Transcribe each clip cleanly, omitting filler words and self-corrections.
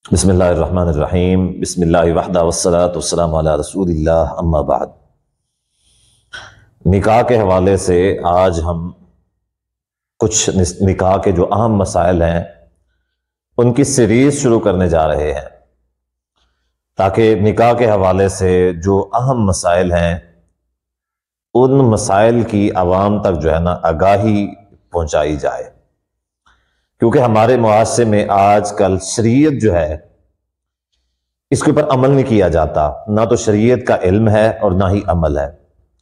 بسم اللہ الرحمن الرحیم بسم اللہ وحدہ والصلاة والسلام علی رسول اللہ اما بعد۔ نکاح کے حوالے سے آج ہم کچھ نکاح کے جو اہم مسائل ہیں ان کی سیریز شروع کرنے جا رہے ہیں، تاکہ نکاح کے حوالے سے جو اہم مسائل ہیں ان مسائل کی عوام تک جو ہے نا آگاہی پہنچائی جائے، کیونکہ ہمارے معاشرے میں آج کل شریعت جو ہے اس کے اوپر عمل نہیں کیا جاتا، نہ تو شریعت کا علم ہے اور نہ ہی عمل ہے۔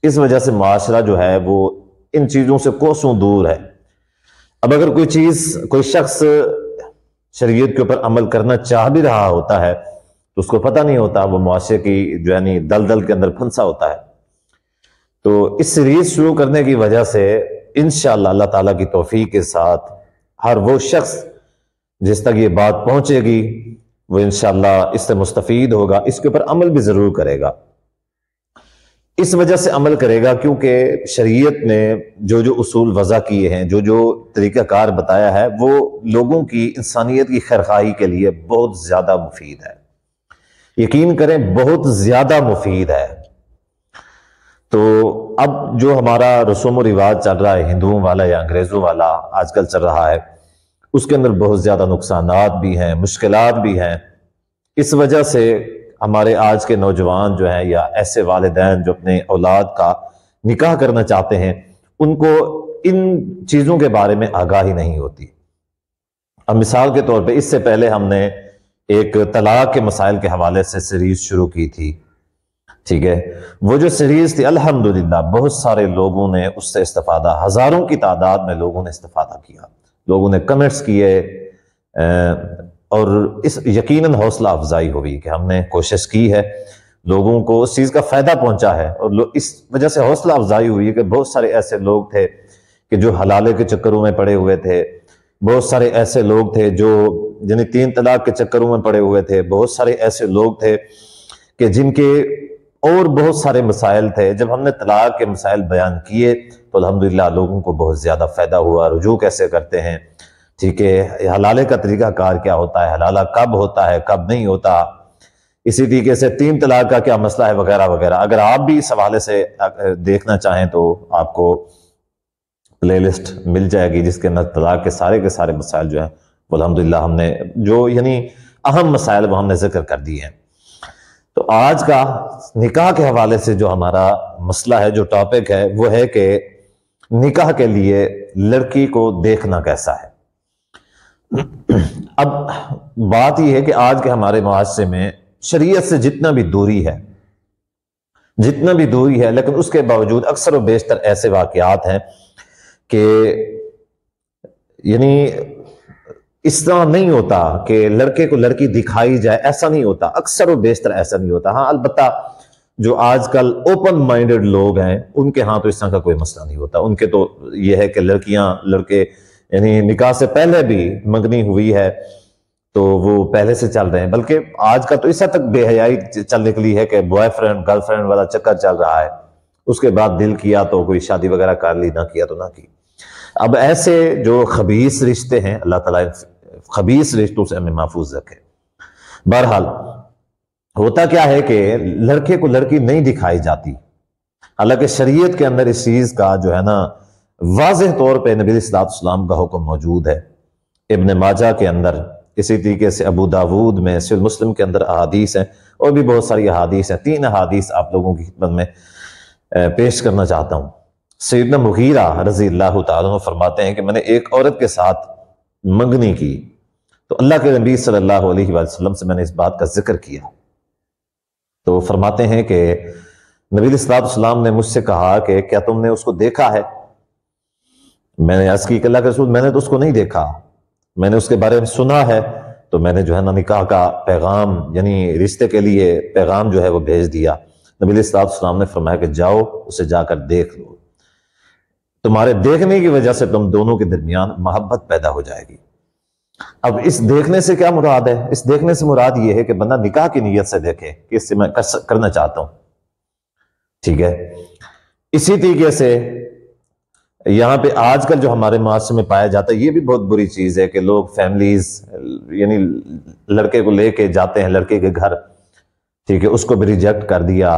اس وجہ سے معاشرہ جو ہے وہ ان چیزوں سے کوسوں دور ہے۔ اب اگر کوئی شخص شریعت کے اوپر عمل کرنا چاہ بھی رہا ہوتا ہے تو اس کو پتہ نہیں ہوتا، وہ معاشرے کی جو ہے دلدل کے اندر پھنسا ہوتا ہے۔ تو اس سیریز شروع کرنے کی وجہ سے انشاءاللہ اللہ تعالیٰ کی توفیق کے ساتھ ہر وہ شخص جس تک یہ بات پہنچے گی وہ انشاءاللہ اس سے مستفید ہوگا، اس کے اوپر عمل بھی ضرور کرے گا۔ اس وجہ سے عمل کرے گا کیونکہ شریعت نے جو اصول وضع کیے ہیں، جو طریقہ کار بتایا ہے، وہ لوگوں کی انسانیت کی خیرخواہی کے لیے بہت زیادہ مفید ہے۔ یقین کریں بہت زیادہ مفید ہے۔ تو اب جو ہمارا رسوم و رواج چل رہا ہے ہندوؤں والا یا انگریزوں والا آج کل چل رہا ہے، اس کے اندر بہت زیادہ نقصانات بھی ہیں، مشکلات بھی ہیں۔ اس وجہ سے ہمارے آج کے نوجوان جو ہیں یا ایسے والدین جو اپنے اولاد کا نکاح کرنا چاہتے ہیں، ان کو ان چیزوں کے بارے میں آگاہی نہیں ہوتی۔ اب مثال کے طور پہ اس سے پہلے ہم نے ایک طلاق کے مسائل کے حوالے سے سیریز شروع کی تھی، ٹھیک ہے؟ وہ جو سیریز تھی الحمدللہ بہت سارے لوگوں نے اس سے استفادہ، ہزاروں کی تعداد میں لوگوں نے استفادہ کیا، لوگوں نے کمنٹس کیے، اور اس یقیناً حوصلہ افزائی ہوئی کہ ہم نے کوشش کی ہے، لوگوں کو اس چیز کا فائدہ پہنچا ہے، اور اس وجہ سے حوصلہ افزائی ہوئی ہے کہ بہت سارے ایسے لوگ تھے کہ جو حلالے کے چکروں میں پڑے ہوئے تھے، بہت سارے ایسے لوگ تھے جو 3 طلاق کے چکروں میں پڑے ہوئے تھے، بہت سارے ایسے لوگ تھے کہ جن کے اور بہت سارے مسائل تھے۔ جب ہم نے طلاق کے مسائل بیان کیے تو الحمدللہ لوگوں کو بہت زیادہ فائدہ ہوا، رجوع کیسے کرتے ہیں، ٹھیک ہے، حلالے کا طریقہ کار کیا ہوتا ہے، حلالہ کب ہوتا ہے کب نہیں ہوتا، اسی طریقے سے 3 طلاق کا کیا مسئلہ ہے، وغیرہ وغیرہ۔ اگر آپ بھی اس حوالے سے دیکھنا چاہیں تو آپ کو پلے لسٹ مل جائے گی جس کے اندر طلاق کے سارے مسائل جو ہیں وہ الحمدللہ ہم نے جو اہم مسائل وہ ہم نے ذکر کر دیے ہیں۔ تو آج کا نکاح کے حوالے سے جو ہمارا مسئلہ ہے، جو ٹاپک ہے، وہ ہے کہ نکاح کے لیے لڑکی کو دیکھنا کیسا ہے۔ اب بات یہ ہے کہ آج کے ہمارے معاشرے میں شریعت سے جتنا بھی دوری ہے، لیکن اس کے باوجود اکثر و بیشتر ایسے واقعات ہیں کہ اس طرح نہیں ہوتا کہ لڑکے کو لڑکی دکھائی جائے، ایسا نہیں ہوتا، اکثر و بیشتر ایسا نہیں ہوتا۔ ہاں البتہ جو آج کل اوپن مائنڈڈ لوگ ہیں ان کے ہاں تو اس طرح کا کوئی مسئلہ نہیں ہوتا، ان کے تو یہ ہے کہ لڑکے نکاح سے پہلے بھی منگنی ہوئی ہے تو وہ پہلے سے چل رہے ہیں، بلکہ آج کا تو اس حد تک بے حیائی چل نکلی ہے کہ بوائے فرینڈ گرل فرینڈ والا چکر چل رہا ہے، اس کے بعد دل کیا تو کوئی شادی وغیرہ کر لی، نہ کیا تو نہ کی۔ اب ایسے جو خبیث رشتے ہیں، اللہ تعالیٰ خبیث رشتوں سے ہمیں محفوظ رکھے۔ بہرحال ہوتا کیا ہے کہ لڑکے کو لڑکی نہیں دکھائی جاتی، حالانکہ شریعت کے اندر اس چیز کا جو ہے نا واضح طور پہ نبی صلی اللہ علیہ وسلم کا حکم موجود ہے۔ ابن ماجہ کے اندر، اسی طریقے سے ابو داود میں، صحیح مسلم کے اندر احادیث ہیں، اور بھی بہت ساری احادیث ہیں۔ 3 احادیث آپ لوگوں کی خدمت میں پیش کرنا چاہتا ہوں۔ سیدنا مغیرہ رضی اللہ تعالیٰ عنہ فرماتے ہیں کہ میں نے ایک عورت کے ساتھ منگنی کی تو اللہ کے نبی صلی اللہ علیہ وسلم سے میں نے اس بات کا ذکر کیا، تو فرماتے ہیں کہ نبی صلی اللہ علیہ وسلم نے مجھ سے کہا کہ کیا تم نے اس کو دیکھا ہے؟ میں نے عرض کی کہ اللہ کے رسول میں نے تو اس کو نہیں دیکھا، میں نے اس کے بارے میں سنا ہے، تو میں نے جو ہے نا نکاح کا پیغام رشتے کے لیے پیغام جو ہے وہ بھیج دیا۔ نبی صلی اللہ علیہ وسلم نے فرمایا کہ جاؤ اسے جا کر دیکھ لو، تمہارے دیکھنے کی وجہ سے تم دونوں کے درمیان محبت پیدا ہو جائے گی۔ اب اس دیکھنے سے کیا مراد ہے؟ اس دیکھنے سے مراد یہ ہے کہ بندہ نکاح کی نیت سے دیکھے کہ اس سے میں کرنا چاہتا ہوں، ٹھیک ہے؟ اسی طریقے سے یہاں پہ آج کل جو ہمارے معاشرے میں پایا جاتا ہے یہ بھی بہت بری چیز ہے کہ لوگ فیملیز یعنی لڑکے کو لے کے جاتے ہیں لڑکے کے گھر، ٹھیک ہے، اس کو بھی ریجیکٹ کر دیا،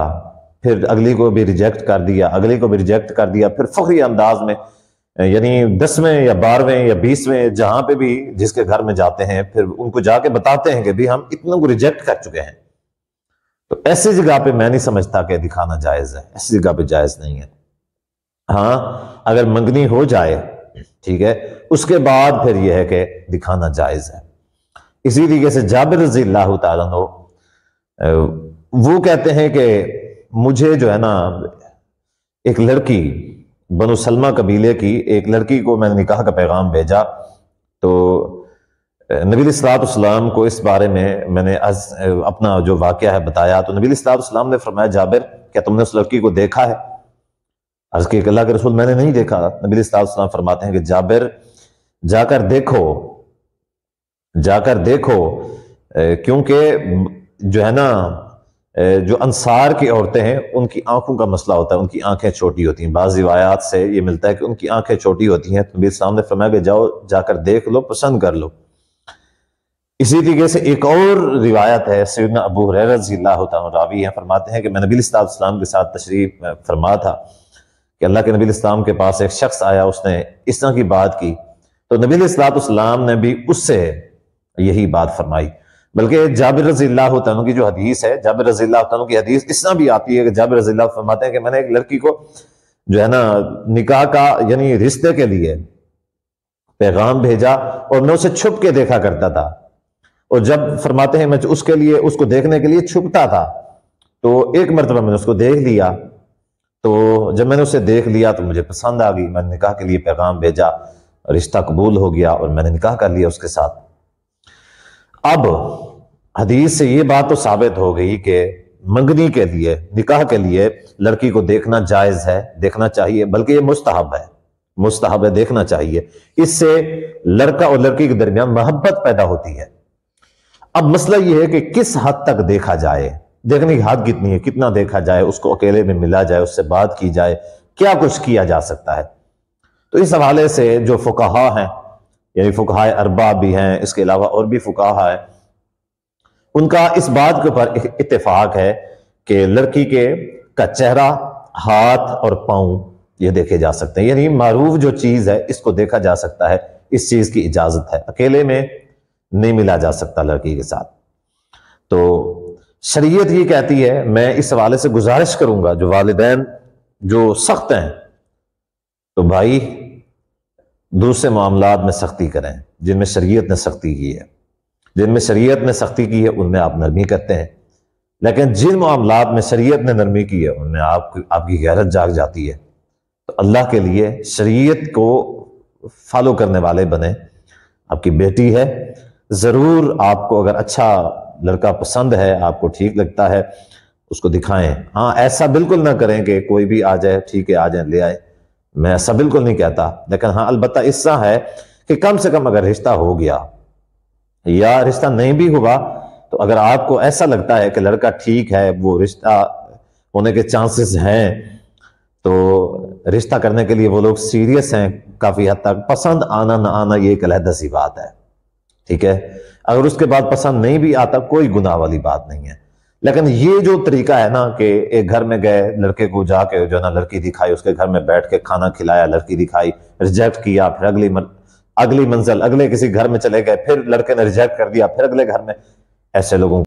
پھر اگلی کو بھی ریجیکٹ کر دیا، اگلی کو بھی ریجیکٹ کر دیا، پھر فخری انداز میں یعنی 10ویں یا 12ویں یا 20ویں جہاں پہ بھی جس کے گھر میں جاتے ہیں پھر ان کو جا کے بتاتے ہیں کہ بھی ہم اتنا کو ریجیکٹ کر چکے ہیں۔ تو ایسی جگہ پہ میں نہیں سمجھتا کہ دکھانا جائز ہے، ایسی جگہ پہ جائز نہیں ہے۔ ہاں اگر منگنی ہو جائے، ٹھیک ہے، اس کے بعد پھر یہ ہے کہ دکھانا جائز ہے۔ اسی طریقے سے جابر رضی اللہ تعالیٰ عنہ وہ کہتے ہیں کہ مجھے جو ہے نا ایک لڑکی بنو سلمہ قبیلے کی ایک لڑکی کو میں نے نکاح کا پیغام بھیجا، تو نبی علیہ الصلوۃ والسلام کو اس بارے میں نے اپنا جو واقعہ ہے بتایا، تو نبی علیہ الصلوۃ والسلام نے فرمایا جابر کیا تم نے اس لڑکی کو دیکھا ہے؟ عرض کی کہ اللہ کے رسول میں نے نہیں دیکھا۔ نبی علیہ الصلوۃ والسلام فرماتے ہیں کہ جابر جا کر دیکھو کیونکہ جو ہے نا جو انصار کی عورتیں ہیں ان کی آنکھوں کا مسئلہ ہوتا ہے، ان کی آنکھیں چھوٹی ہوتی ہیں، بعض روایات سے یہ ملتا ہے کہ ان کی آنکھیں چھوٹی ہوتی ہیں، تو نبی السلام نے فرمایا کہ جا کر دیکھ لو، پسند کر لو۔ اسی طریقے سے ایک اور روایت ہے، سیدنا ابو ہریرہ رضی اللہ تعالیٰ راوی ہیں، فرماتے ہیں کہ میں نبی علیہ السلام کے ساتھ تشریف فرما تھا کہ اللہ کے نبی علیہ السلام کے پاس ایک شخص آیا، اس نے اس طرح کی بات کی، تو نبی علیہ السلام نے بھی اس سے یہی بات فرمائی۔ بلکہ جابر رضی اللہ تعالیٰ کی جو حدیث ہے، جابر رضی اللہ تعالیٰ کی حدیث اس طرح بھی آتی ہے کہ جابر رضی اللہ فرماتے ہیں کہ میں نے ایک لڑکی کو جو ہے نا نکاح کا یعنی رشتے کے لیے پیغام بھیجا اور میں اسے چھپ کے دیکھا کرتا تھا، اور جب فرماتے ہیں میں اس کو دیکھنے کے لیے چھپتا تھا، تو ایک مرتبہ میں نے اس کو دیکھ لیا، تو جب میں نے اسے دیکھ لیا تو مجھے پسند آ گئی، میں نے نکاح کے لیے پیغام بھیجا، رشتہ قبول ہو گیا اور میں نے نکاح کر لیا اس کے ساتھ۔ اب حدیث سے یہ بات تو ثابت ہو گئی کہ منگنی کے لیے، نکاح کے لیے لڑکی کو دیکھنا جائز ہے، دیکھنا چاہیے، بلکہ یہ مستحب ہے، دیکھنا چاہیے۔ اس سے لڑکا اور لڑکی کے درمیان محبت پیدا ہوتی ہے۔ اب مسئلہ یہ ہے کہ کس حد تک دیکھا جائے، دیکھنے کی حد کتنی ہے، کتنا دیکھا جائے، اس کو اکیلے میں ملا جائے، اس سے بات کی جائے، کیا کچھ کیا جا سکتا ہے۔ تو اس حوالے سے جو فقہا ہیں، یعنی فقہائے اربعہ بھی ہیں، اس کے علاوہ اور بھی فقہا ہیں، ان کا اس بات کے اوپر اتفاق ہے کہ لڑکی کا چہرہ، ہاتھ اور پاؤں یہ دیکھے جا سکتے ہیں، یعنی معروف جو چیز ہے اس کو دیکھا جا سکتا ہے، اس چیز کی اجازت ہے، اکیلے میں نہیں ملا جا سکتا لڑکی کے ساتھ۔ تو شریعت یہ کہتی ہے، میں اس حوالے سے گزارش کروں گا جو والدین جو سخت ہیں، تو بھائی دوسرے معاملات میں سختی کریں جن میں شریعت نے سختی کی ہے، جن میں شریعت نے سختی کی ہے ان میں آپ نرمی کرتے ہیں، لیکن جن معاملات میں شریعت نے نرمی کی ہے ان میں آپ کی غیرت جاگ جاتی ہے۔ تو اللہ کے لیے شریعت کو فالو کرنے والے بنیں۔ آپ کی بیٹی ہے، ضرور آپ کو اگر اچھا لڑکا پسند ہے، آپ کو ٹھیک لگتا ہے، اس کو دکھائیں۔ ہاں ایسا بالکل نہ کریں کہ کوئی بھی آ جائے، ٹھیک ہے آ جائیں لے آئے، میں ایسا بالکل نہیں کہتا، لیکن ہاں البتہ اس طرح ہے کہ کم سے کم اگر رشتہ ہو گیا یا رشتہ نہیں بھی ہوا، تو اگر آپ کو ایسا لگتا ہے کہ لڑکا ٹھیک ہے، وہ رشتہ ہونے کے چانسز ہیں، تو رشتہ کرنے کے لیے وہ لوگ سیریس ہیں کافی حد تک۔ پسند آنا نہ آنا یہ ایک علیحدہ سی بات ہے، ٹھیک ہے، اگر اس کے بعد پسند نہیں بھی آتا کوئی گناہ والی بات نہیں ہے۔ لیکن یہ جو طریقہ ہے نا کہ ایک گھر میں گئے، لڑکے کو جا کے جو ہے نا لڑکی دکھائی، اس کے گھر میں بیٹھ کے کھانا کھلایا، لڑکی دکھائی، ریجیکٹ کیا، پھر اگلی منزل اگلے کسی گھر میں چلے گئے، پھر لڑکے نے ریجیکٹ کر دیا، پھر اگلے گھر میں، ایسے لوگوں